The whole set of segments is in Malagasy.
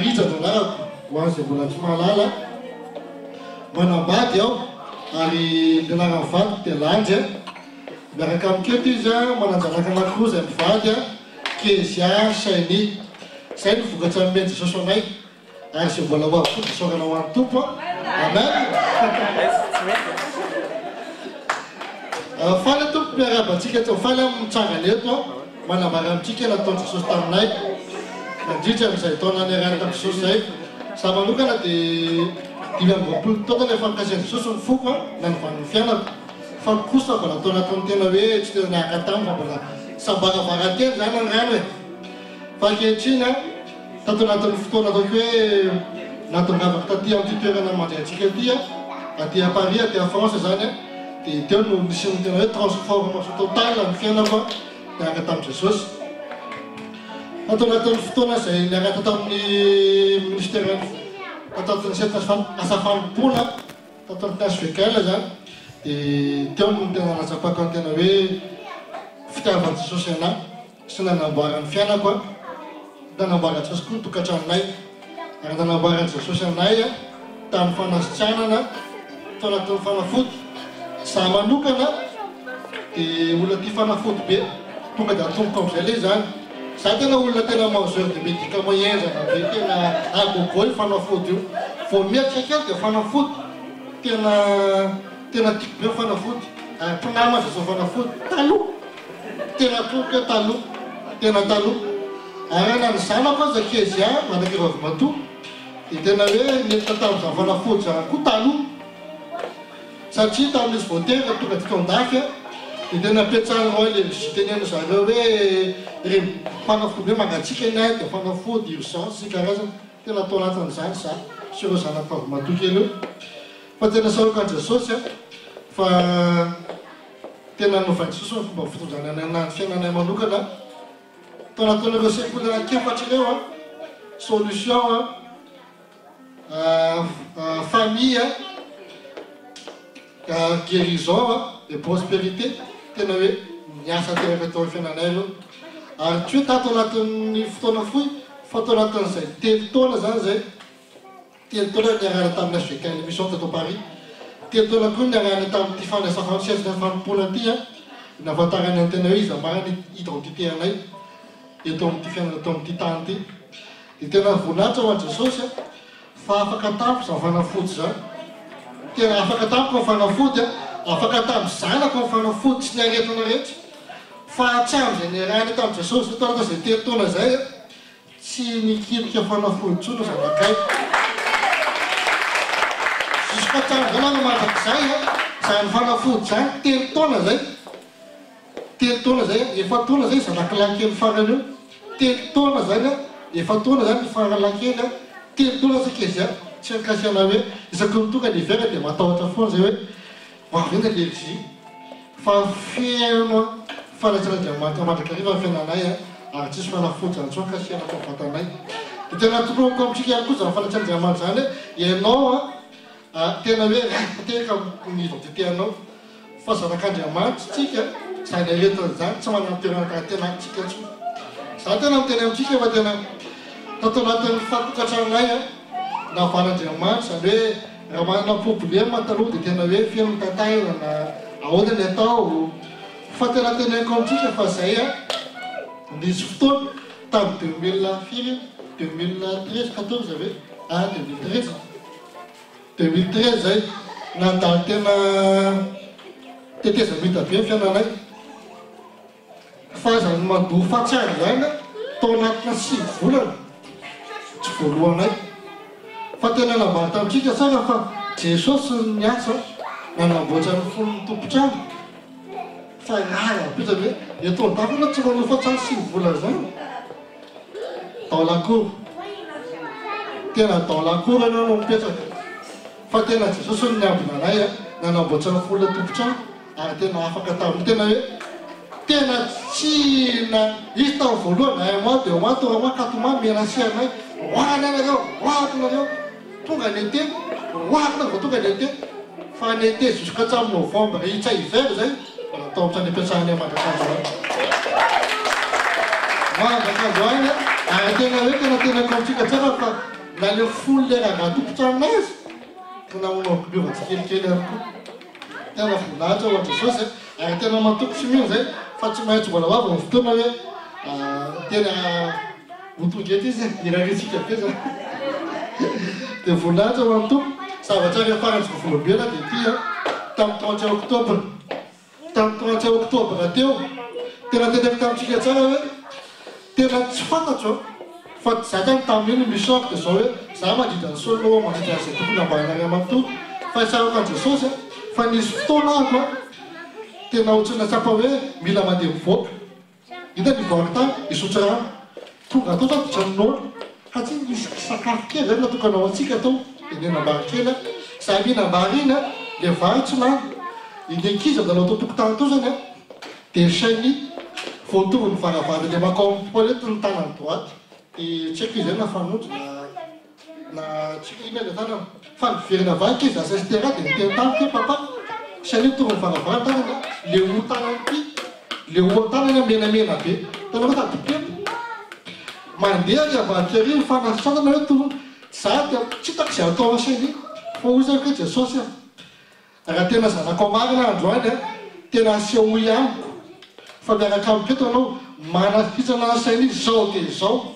Rizana anarako ho an'izay mbola tsy mahalala manambady aho ary nianarana vadiko dia landy miaraka amiketo izy mananjanaka anankiroa izay mivady Kezia Sainy izay no vokatra amin'ny Jesosy anay ary izay mbola ho avy koa dia saorana ho an'ny tompo amen faly tompo miarabantsika tsy faly amin'ny mitsangana eto manambara amintsika nataon'i Jesosy taminay nandritra amin'izay taona niarahana tamin'i Jesosy izay za manokana dia 20 taona ilay fankasian'i Jesosy ny foko na ny van'ny fianako fa kosa mbola tao anatin'ny tena hoe tsy tena niaraka tamy fa mbola sambaravaran-teny zany ny rano fa ankehitriny tato anatin'ny fotoana ataoko hoe natongavaka taty amin'ity toerana mandray aty à Paris aty à France zany dia teo no nisy ny tena hoe transformation totale ny fiainako niaraka tamin'i Jesosy tato anatin'ny fotoana izay niaraka tamin'ny ministère tatan'ny asa fanompoana tato amin'ny Asvekel zany dia teo no tena nazapako ny tena hoe fitiavan'i Jesosy anahy sy nanamboaran'ny fiainako nanamboaran'i Jesosy koa tokantranonay ary nanamboaran'i Jesosy anay tamin'ny fanasitranana tao anatin'ny fanafody za manokana dia olona tia fanafody be tonga dia atomboka amin'izay ilay zany za tena olona tena mauzeur de médicament zana be tena agogo io fanafody io vao miatrika kely dia fanafody tena tiako be fanafody ary mpinama zao fanafody taloha tena toka taloha tena taloha ary na ny zanako aza Kezia manaka vavy matoa dia tena hoe nentina tamin'izany fanafody zany koa taloha satria tamin'izy voatera tonga tika andafy dia tena ampiatsahana ao ilay tenena zareo hoe reny fanafody hoe mangatsika ny ahy dia fanafody urgence sy karazana tena atao anatin'izany za sy ireo zanako vavy matoa kely io fa tena saroka Jesosy fa tena novan'i Jesosy ny fomba fitondrana ny fiainanay manokana tao anatin'ireo sekoly anankiefatra ireo solution famille guérison et prospérité tena hoe niasa teraka tao fiainanay ireo ary tsy hoe tato anatin'ny fotoana fohy fa tao anatin'izay telo taona zany zay telo taona niarahana tamin'ny Asvekel émission tato Paris telo taona koa niarahana tamin'ity fanasana fanompoana aty nahafantarany ny tena hoe izy marany identité anay eto amin'ity fiainana eto amin'ity tany ity dia tena voninahitra ho an'i Jesosy fa afaka tampo zany fanafody zany tena afaka tampo ny fanafody afaka tampo zanako ny fanafody tsy niaretina rehetra fa hatramizay niarahana tamin'i Jesosy tao izay telo taona zay tsy nikirika fanafody tsony zanakay hatramizay nanamanjak'izay zany fanafody zany telo taona zay efa taona zay zanakilakely farany io telo taona zany efa taona zany faralakely telo taona zay Kezia tsy mikasiana hoe isaky ny tonga ny vera dia matahotra foana zay hoe hoavy eny allergie fa fiaino fanatran'Andriamanitra mandrakariva ny fiainanay ary tsisy fanafody zany tsony kasiana fa vatanay dia tena toroako amintsika ihany koa zany fanatran'Andriamanitra zany ianao tena hoe raikiteka ny identité anao fa zanak'Andriamanitra tsika zany aretina zany tsy manamtoerana karatena antsika tsony za tena miteny amintsika fa tena tato anatin'ny fampitotranay na van'Andriamanitra zany hoe raha manana problème taloha dia tena hoe feno mitantara na ahoana ny atao fa tena teneniko amintsika fa zay nisy fotoana tamin'ny 2013 14 ve 2013 zay nandalo tena teteza mita be ny fiainanay fa zany madoa fatsary zany tao anatina 5 volana tsy voalohanay fa tena nambara tamintsika tsara fa Jesosy niasa nanamboatra ny fon'ny tompotrano fa raha apitra hoe eto andafana tsy manao fatsary 5 volana zany daolakory tena daolakory anao no mipetraka fa tena Jesosy ny niambina anay nanamboatra ny fon'ny tompotrano ary tena afaka tamin'ny tena hoe tena tsy na izy tamin'ny voalohany ay moi dia moi tora moi kato moi menacé anay hoany anareo hoatinareo tonga ny été hoatina vao tonga ny été fa ny été jusqu'à hatramin'ny novembre hitsy hiver zay mbola atao ohatrany ampiasahanay mandrakandro any mandrakandro any Ary tena hoe tena kaotsika tsara fa na le folo le raha tompotranonazy tena miova tsikelikely ary koa tena voninahitra ho an'Jesosy ary tena matoko sy mino zay fa tsy maintsy mbola ho avy ny fotoana hoe tena hotongety izy iraritsika be zany dia voninahitra ho an'ny tompo zavatra rehefa farany sy volovela dia tia tamin'ny 31 oktobra tamin'ny 31 oktobra teo tena teneko tamintsika tsara hoe tena tsy fantatro fa zakany tamin'iny misy sorte dia zao hoe za mandrindra ny solo mandrindra izay tokony ambanary amatoa fa isarako an' Jesosy fa nisy fotoana ako tena ohatrana tsapa hoe mila mandeha mivoaka hita nivoaka tany isotra rano tonga atao tapitraninolo satria misy sakafo kely zany natokanao antsika atao enenambary kely za mihinambary iny le varotsy lany iny ankizy amin'nanao atao tokotany tao zany dia sainy voatongo ny varavary le makao amin'ny toilette ny tanany droite dia tsy haiko izy zay na fanojo na tsika iny le tanana fa niverina vaky izy asestera dia miteny tamiko papa sainy tonga ny varavary tanana le ho tanany ty le ho tanana menamena be tena hoe tadipepo mandeha ny avakery ny fanasatana hoe tono za dia tsy hitako izay atao sainy fa hoy zany hoe Jesosy raha tena zanako marina androany tena aseho amiko fa miaraka amiko eto anao manafitsana sainy zao dia zao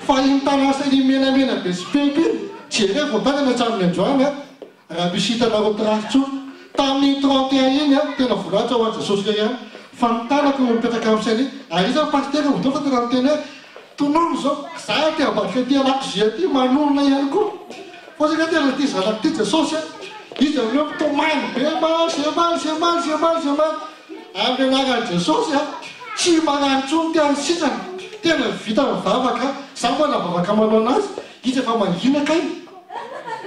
fa iny tana sainy menamena be sy pepe jere voatanana hatraminy androany raha misy hitanareo trasitso tamin'ny 31 iny tena volanitra ho an'i Jesosy ihany fa nitanako no mipetraka amin'ny sainy ary izy pastera vodo fa tena miteny hoe tonono zao za ty abaka ty anakozy ty manonona ihany koa fa zaka tena ty zanako ty Jesosy izy amin'io mitomany be maly amin'ny anaran'i Jesosy tsy maranitsony ty anysitsana tena vita mivavaka za mbola vavaka manao anazy izy efa manginaka iny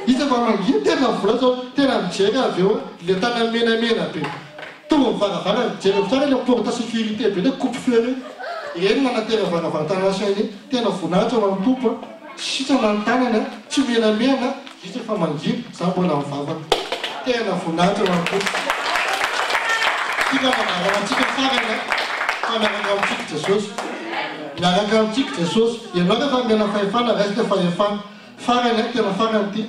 izy efa mangina tena vola zao tena mijery avy eo le tana menamena be tonga mivaravara mijery tsara le porte sécurité be le coupe feu eny nanatera varavaratana sainy tena voninahitra ho an'ny tompo sitrana ny tanany tsy menamena izy efa mangina za mbola mivavaka tena voninahitra ho an'ny tompo tika manarana antsika farana fa miaraka amintsika Jesosy miaraka amintsika Jesosy ianao rehefa mena fahefana resaka fahefana farany tena farany ty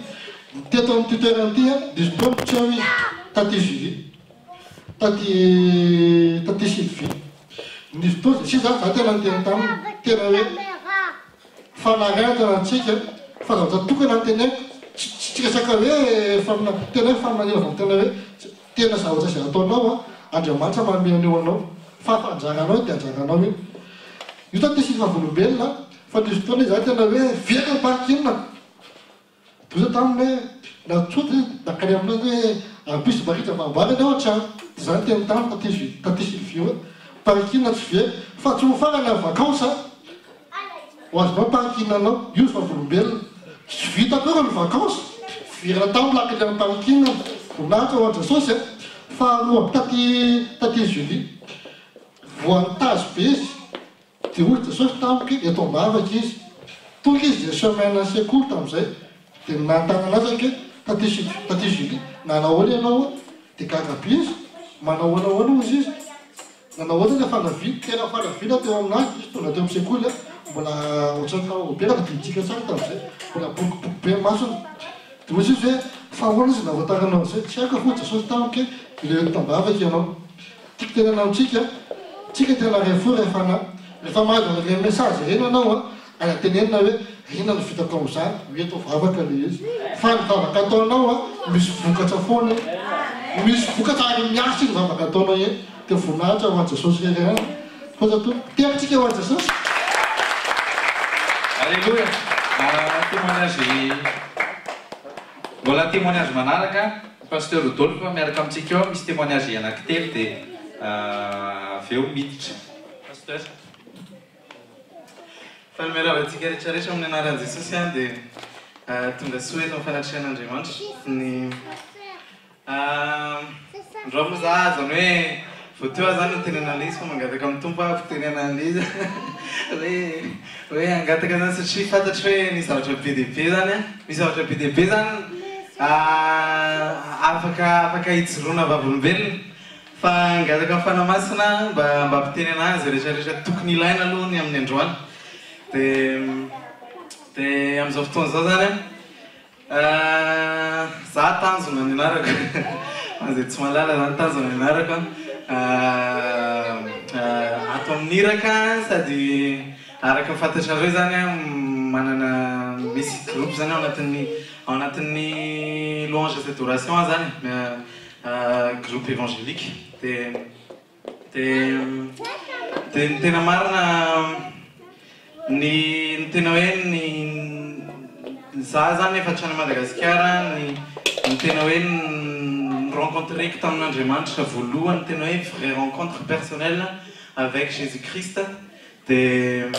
teto amin'ny toerana ty diso fotoana tsy hoe taty Julie taty Sylvie nisy fotoana si za tena niteny taminy tena hoe fanarana antsika fa zavatra tokana nytenaiko tsy resaka hoe tena hoe famanina tena hoe tena zavatra izay ataonao Andriamanitra manome aneo anao fa fanjaranao dia anjaranao iny io taty sy vavolombelona fa nisy fotoana za tena hoe veka parkinina doza taminy hoe natsoty nakany aminazy hoe abisy maritra vamboary anao an-trano dia zany teny tamy taty Sylvie hoe parkinina tsy ve fa tsy ho farany amin'ny vakansa ho azonao parkinina anao io sy vavolombelona tsy vita koa ny vakansa virana tamy lakily amin'ny parkinina voninahitra ho an'i Jesosy faharoa taty Julie voan'ny tazo be izy dia hoy Jesosy tamiko eto ambavaka izy tonga izy dia semaine secours tamin'izay dia nantana anazy ake taty Julie nanao ahoana ianao dia gagaby izy manao ahoana izy nanao ohatra le fanavina tena fanavina teo aminazy izy tonga teo amin'ny sekoly mbola ohatrany kaobera diditsika tsara tamin'izay mbola boribory be masony dia hoy izy hoe fa ahoana izy navoataranao zay tsy haiko fo Jesosy tamiko le tambavaka ianao tiako tena anamitsika tsika tena rehefa rehefa mahazo le message reny anao anatenenina hoe rena no vitako amin'izany hoe atao vavaka le izy fa ny vavaka ataonao misy vokatra foana misy vokatra ary miasy ny vavaka ataonao eny dia voninahitra ho an'i Jesosy reny fa zato tiakotsika ho an'i Jesosy Alléluia témoignage mbola témoignage manaraka pasteur Rodolphe miaraka amintsika eo misy témoignage anankitelo dia avy eo miditra pasteur Falmeravatsika rehetrarehetra amin'ny anaran'i Jesosy dia tonga soa eto amin'ny fanatrehan'Andriamanitra ny andro moa za zany hoe voateo zany no tenenana izy fa mangataka amin'ny tompo fitenenana izy hoe angataka zany satria fantatry hoe ny zavatra be dia be zany misy zavatra be dia be zany afaka hijoroana vavolombelona fa angataka amin'ny fanamasina mba ampiteny anazy rehetrarehetra tokony ilaina aloha ny amin'ny androany dia amin'izao fotoana izao zany za tanjona ny anarako izay tsy malala zany tanjona ny anarako ato amin'ny iraka sady araka ny fantatrareo zany manana misy groupe zany ao anatin'ny louange et adoration zany groupe évangélique dia ny tena marina ny tena hoe ny za zany efa trany Madagasikara ny tena hoe rencontreko tamin'Andriamanitra voalohany tena hoe vraie rencontre personnelle avec Jésus-Christ dia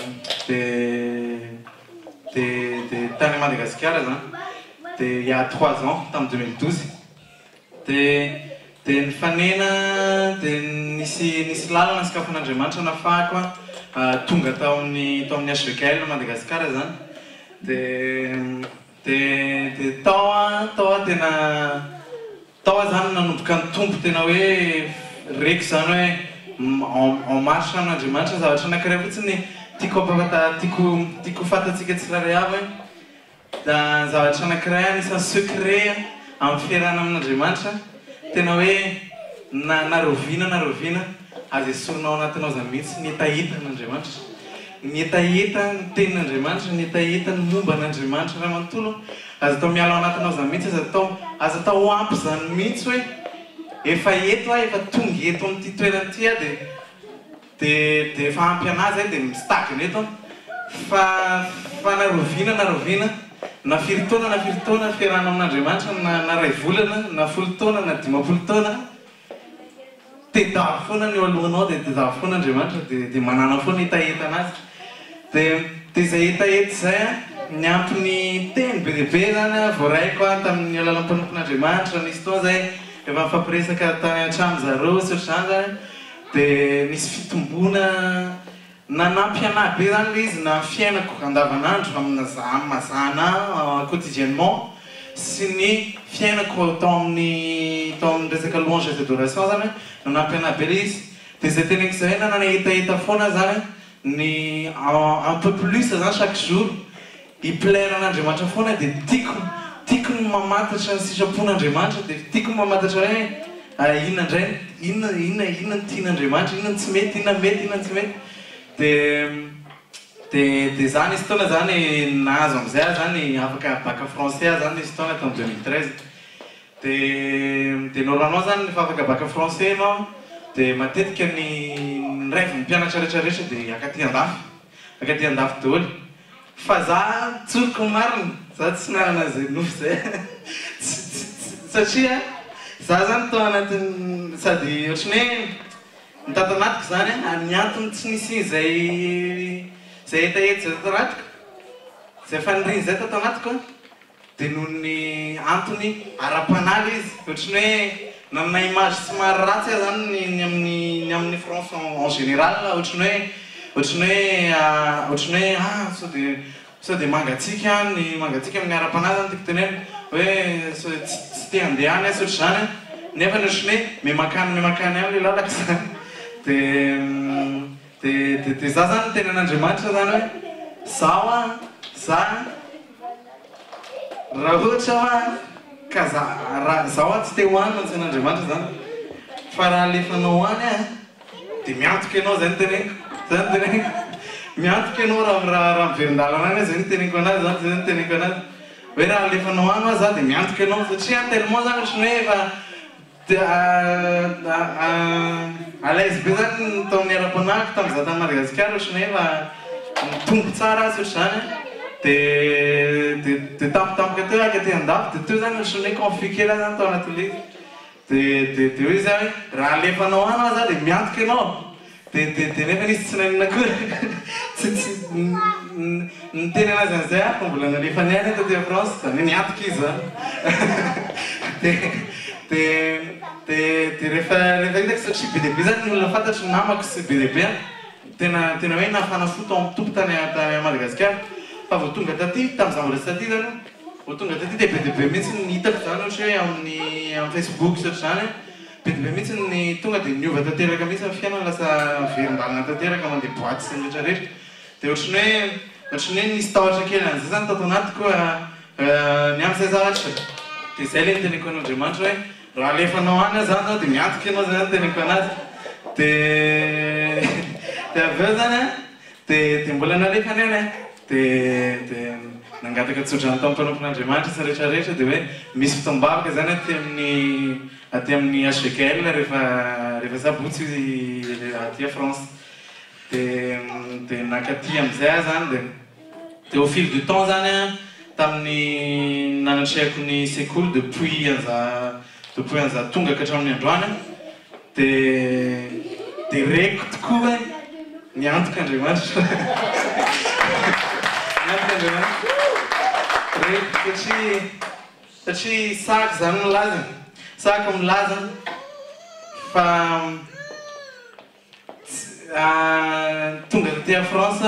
tany Madagasikara zany dia il y a 3 ans tamin'ny 2012 dia nifanena dia nisy lalana sikafon'Andriamanitra nafahako tonga tao amin'ny HVKL Madagasikara zany dia tao tao zany nanomboka ny tompo tena hoe reko zany hoe en marche amin'Andriamanitra zavatra anankiray fotsiny tiako fantatsika tsirairay avy da zavatra anankiray anisan'ny secret amin'ny fiarahana amin'Andriamanitra tena hoe narovina azy esorinao anatinao zany mihitsy ny hetaheta n'Andriamanitra ny hetaheta ny tenin'Andriamanitra ny hetaheta ny momba n'Andriamanitra raha manontolo azo atao miala ao anatinao zany mihitsy azo atao ampy zany mihitsy hoe efa eto efa tonga eto amin'ity toerana ity dia efa ampy anazy dia mistagny eto fa narovina na firy taona fiarahana amin'Andriamanitra na ray volana na 10 taona na 15 taona tedavo foana ny eo alohanao dia tedavo foana Andriamanitra dia manana foana hetaheta anazy dia izay hetaheta zay ny ampiny teny be dia be zany voaraiko tamin'ny alalan'ny mpanompon'Andriamanitra nisy fotoana zay efa mifampiresaka tany an-trano zareo sy ohatr'izany zany dia nisy fitombona nanampy anahy be zany ilay izy na fiainako andavanandro amazana quotidiennement sy ny fiainako tao amin'ny resaka louange et adoration zany nanampy anahy be ilay izy dia izay teneniko izay nanana hetaheta foana zany ny un peu plus zany chaque jour hiplaire an'Andriamanitra foana dia tiako ny mamantatra ny sitrapon'Andriamanitra dia tiako ny mamantatra hoe inona indray inona ny tian'Andriamanitra inona ny tsy mety inona mety inona tsy mety dia zany isy taona zany nahazo amizay zany afaka bac français zany isy taona tao 2013 dia normalement zany efa afaka bac français anao dia matetika ny rêve ny mpianatra rehetrarehetra dia akaty andafy daholo fa za tsoriko marina za tsy nanana zay nofo zay satria za zany tao anatin'ny sady ohatrany hoe nitato anatiko zany ny antony tsy nisy zay hetaheta zay tato anatiko zay faniriny zay tato anatiko dia noho ny antony ara-panaly izy ohatrany hoe nanana image tsy maro ratsy zany ny amin'ny France en général ohatrany hoe sao dia mangatsika amin'ny ara-panahy zany tiako tenena hoe tsy te handehany sy ohatr'izany nefa ny ohatrany hoe memakany am'ilay lalaka zany dia za zany tena an'Andriamanitra zany hoe za raha ohatra ka zaho tsy te hoany mantsy an'Andriamanitra zany fa raha alefanao hoany dia miantoka ianao zay nyteneniko miantoka ianao raha miverin-dalana any zay nyteneniko anazy zany zay nyteneniko anazy hoe raha alefanao hoany za dia miantoka ianao satria tellement zany ohatrany hoe efa à l'aise be zany tao amin'ny ara-panahiko tamin'ny za tany Madagasikara ohatrany hoe efa mitombo tsara azy ohatr'izany dia tampotampoka teo akaty andafy dia teo zany ohatrany hoe conflit kely zany tao anatin'ilay dia hoe zay hoe raha alefanao hoany za dia miantoka ianao dia nefa nisy tsy nanina kory ny teny anazy an'izay fa mbola nalefany any taty France zany niantoka izy zany dia rehefa hitako satria be dia be zany ny olona fantatry namako sy be dia be tena hoe nafana fo tao amin'ny tompo tany Madagasikara fa vao tonga taty tamin'izaho mbola sy taty zany vao tonga taty dia be dia be mihitsy ny hitako zany ohatra hoe amin'ny Facebook sy ohatr'izany be dia be mihitsy ny tonga dia niova tanteraka mihitsy amin'ny fiainana lasa verin-dalana tanteraka mandeha boaty sy ny rehetrarehetra dia ohatrany hoe ohatran'ny hoe nisy tahotra kely an'izay zany tato anaty koa ny amin'izay zavatra dia izay ilay nyteneko an'Andriamanitra hoe raha alefanao any zany zao dia miantoka ianao zany teneko anazy dia avy eo zany dia mbola nalefany any dia nangataka tsotra ny taom-panampon'Andriamanitra sy rehetrarehetra dia hoe misy fotoam-bavaka zany aty amin'ny HVKL rehefa sabotsy aty à France dia nakaty amin'izay zany dia au fil du temps zany tamin'ny nanatrehako ny sekoly depuis anza tonga ka hatramin'ny androany dia reko tokoa hoe niantoka Andriamanitra niantoka Andriamanitra reko satria sahako zany milaza fa tonga ty à France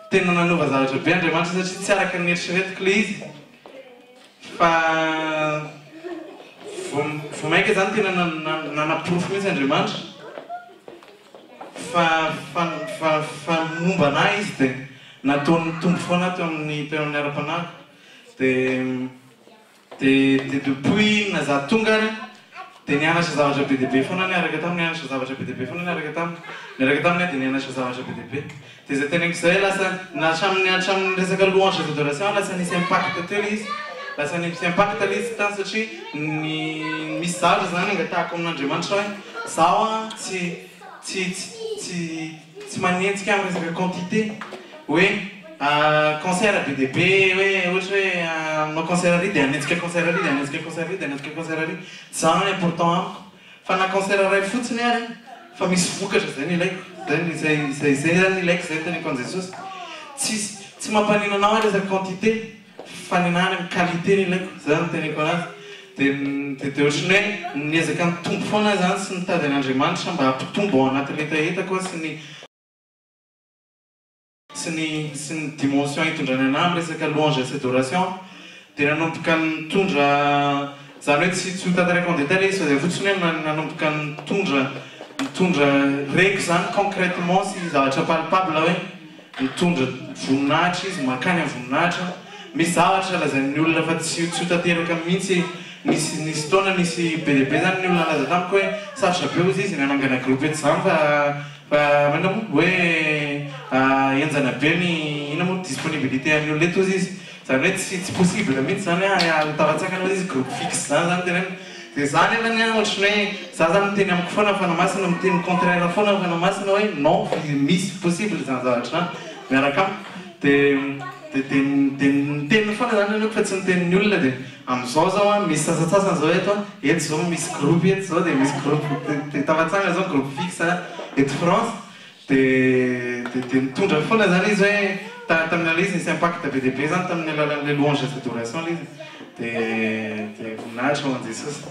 tena nanova zavatra be Andriamanitra satria tsy araka ny eritreretiko le izy fa vo maika zany tena nanaporofo mihitsy Andriamanitra fa momba anahy izy dia nataony tombo foana teo amin'ny ara-panahiko dia depuis nazaho tonga ary dia nianatra zavatra be diabe foana niaraka taminy nianatra zavatra be diabe foana niaraka taminy dia nianatra zavatra be diabe dia zay teneniko izay lasa hatramin'ny resaka louange et adoration lasa nisy impact teo izy lasa nisy impact le izy tany satria misy zavatra zany angatahako amin'Andriamanitra hoe zaho tsy manenjika amin'ny resaka quantité hoe concert be diabe hoe ohatra hoe aminao concert ary dia hanenjika concert ary dia hanenjika concert ary dia hanenjika concert ary zany important amiko fa na concert ray fotsiny ary fa misy vokatra zay ny ilaiko zay zany ilaiko zay teneko an Jesosy tsy mampanino anao resaka quantité fa ninahany amin'ny qualité ny ilaiko zany teneko anazy dia ohatrany hoe niezaka mitombo foana zany sy nitady an'Andriamanitra mba hampitombo ao anaty letaheta koa sy ny dimension hitondrany anahy amin'ny resaka louange et adoration dia nanomboka nitondra zany hoe tsy ho tantarako en détail izy fa zay fotsiny hoe nanomboka nitondra reko zany concrètement sy zavatra palpable hoe nitondra voninahitra izy makany amin'ny voninahitra misy zavatra lazain'ny olona fa tsy ho tanteraka mihitsy nisy taona nisy be diabe zany ny olona laza tamiko hoe sarotra be ozy izy nanangana groupe eto zany fa manona moa hoe enjana be ny ina moa disponibilité amin'ny olona eto ozy izy zany hoe tsy possible mihitsy zany hoe tavatsakana ozy izy groupe fixe zany tenena dia zany elany ohatrany hoe za zany miteny amiko foana fanamasina miteny contraire foana fanamasina hoe non misy possible zany zavatra zany miaraka amiko dia niteny foana zany anoko fa tsy nitenin'ny olona dia amin'izao zao misy sasatsasany zao eto zao misy groupe eto zao dia misy groupe tavatsanga zao groupe fixe eto France dia nitondra foana zany izy hoe tamin'ny ala izy nisy impact be diabe zany tamin'ny alalan'ilay louange et adoration izy dia voninahitra ho an Jesosy